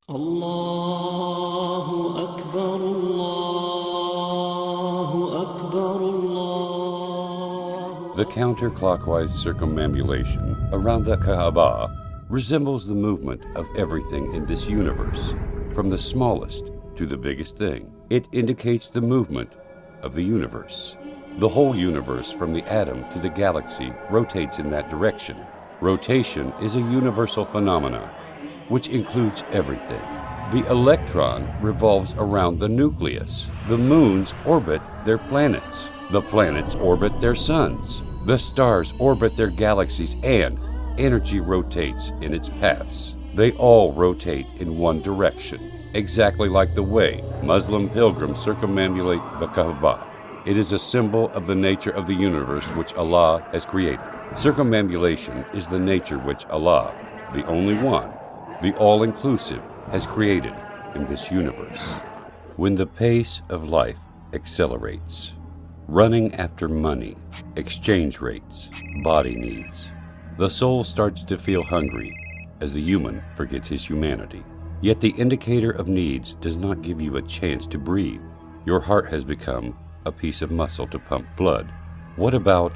الله أكبر الله أكبر الله. The counterclockwise circumambulation around the Kaaba resembles the movement of everything in this universe, from the smallest to the biggest thing. It indicates the movement of the universe. The whole universe, from the atom to the galaxy, rotates in that direction. Rotation is a universal phenomenon, which includes everything. The electron revolves around the nucleus. The moons orbit their planets. The planets orbit their suns. The stars orbit their galaxies, and energy rotates in its paths. They all rotate in one direction, exactly like the way Muslim pilgrims circumambulate the Kaaba. It is a symbol of the nature of the universe which Allah has created. Circumambulation is the nature which Allah, the only one, the all-inclusive, has created in this universe. When the pace of life accelerates, running after money, exchange rates, body needs, the soul starts to feel hungry as the human forgets his humanity. Yet the indicator of needs does not give you a chance to breathe. Your heart has become a piece of muscle to pump blood. What about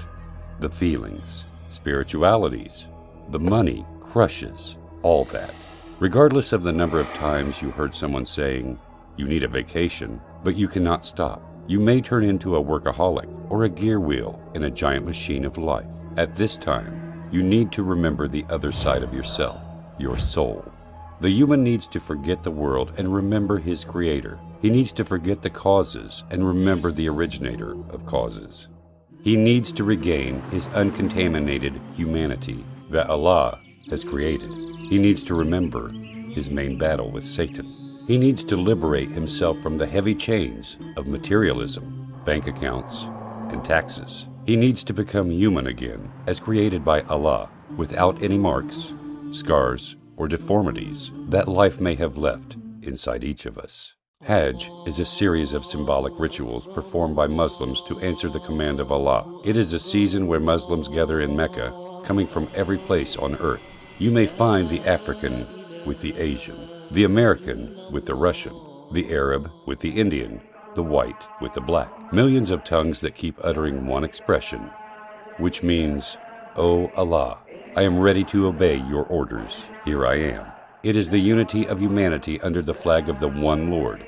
the feelings, spiritualities? The money crushes all that. Regardless of the number of times you heard someone saying, you need a vacation, but you cannot stop, you may turn into a workaholic or a gear wheel in a giant machine of life. At this time, you need to remember the other side of yourself, your soul. The human needs to forget the world and remember his creator. He needs to forget the causes and remember the originator of causes. He needs to regain his uncontaminated humanity that Allah has created. He needs to remember his main battle with Satan. He needs to liberate himself from the heavy chains of materialism, bank accounts, and taxes. He needs to become human again, as created by Allah, without any marks, scars, or deformities that life may have left inside each of us. Hajj is a series of symbolic rituals performed by Muslims to answer the command of Allah. It is a season where Muslims gather in Mecca, coming from every place on earth. You may find the African with the Asian, the American with the Russian, the Arab with the Indian, the white with the black. Millions of tongues that keep uttering one expression, which means, "O Allah, I am ready to obey your orders. Here I am." It is the unity of humanity under the flag of the one Lord,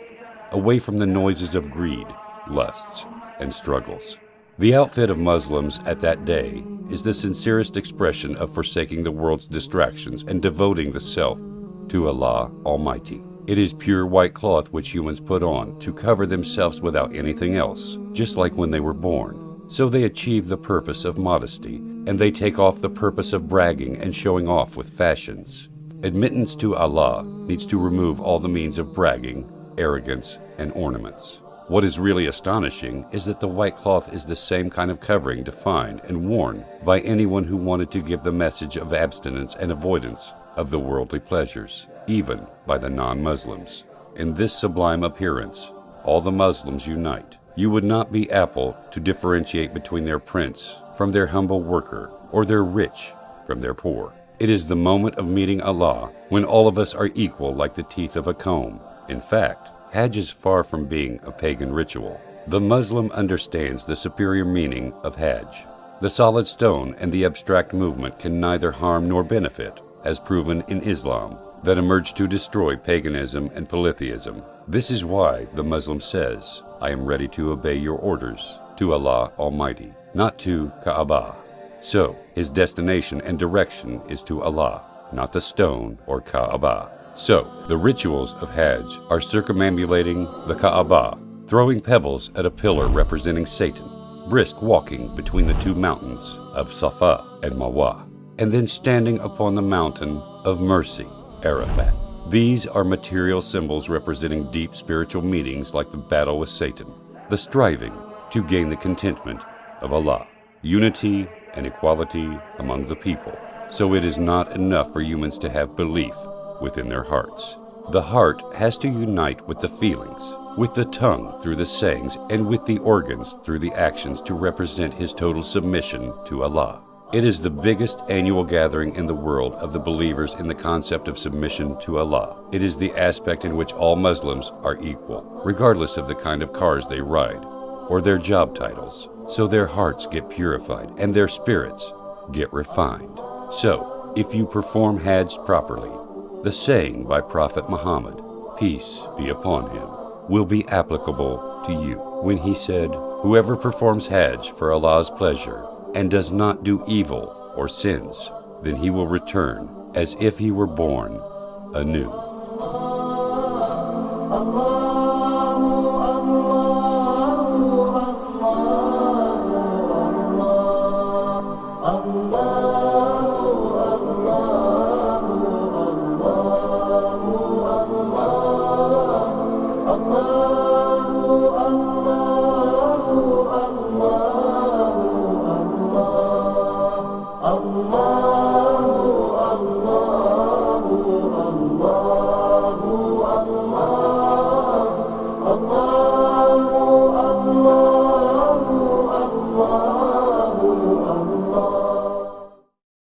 away from the noises of greed, lusts, and struggles. The outfit of Muslims at that day is the sincerest expression of forsaking the world's distractions and devoting the self to Allah Almighty. It is pure white cloth which humans put on to cover themselves without anything else, just like when they were born. So they achieve the purpose of modesty, and they take off the purpose of bragging and showing off with fashions. Admittance to Allah needs to remove all the means of bragging, arrogance, and ornaments. What is really astonishing is that the white cloth is the same kind of covering defined and worn by anyone who wanted to give the message of abstinence and avoidance of the worldly pleasures, even by the non-Muslims. In this sublime appearance, all the Muslims unite. You would not be Apple to differentiate between their prince from their humble worker, or their rich from their poor. It is the moment of meeting Allah when all of us are equal like the teeth of a comb. In fact, Hajj is far from being a pagan ritual. The Muslim understands the superior meaning of Hajj. The solid stone and the abstract movement can neither harm nor benefit, as proven in Islam, that emerged to destroy paganism and polytheism. This is why the Muslim says, "I am ready to obey your orders to Allah Almighty, not to Kaaba." So, his destination and direction is to Allah, not the stone or Kaaba. So, the rituals of Hajj are circumambulating the Kaaba, throwing pebbles at a pillar representing Satan, brisk walking between the two mountains of Safa and Marwa, and then standing upon the mountain of mercy, Arafat. These are material symbols representing deep spiritual meanings like the battle with Satan, the striving to gain the contentment of Allah, unity and equality among the people. So it is not enough for humans to have belief within their hearts. The heart has to unite with the feelings, with the tongue through the sayings, and with the organs through the actions to represent his total submission to Allah. It is the biggest annual gathering in the world of the believers in the concept of submission to Allah. It is the aspect in which all Muslims are equal, regardless of the kind of cars they ride or their job titles. So their hearts get purified and their spirits get refined. So, if you perform Hajj properly, the saying by Prophet Muhammad, peace be upon him, will be applicable to you when he said, whoever performs Hajj for Allah's pleasure and does not do evil or sins, then he will return as if he were born anew.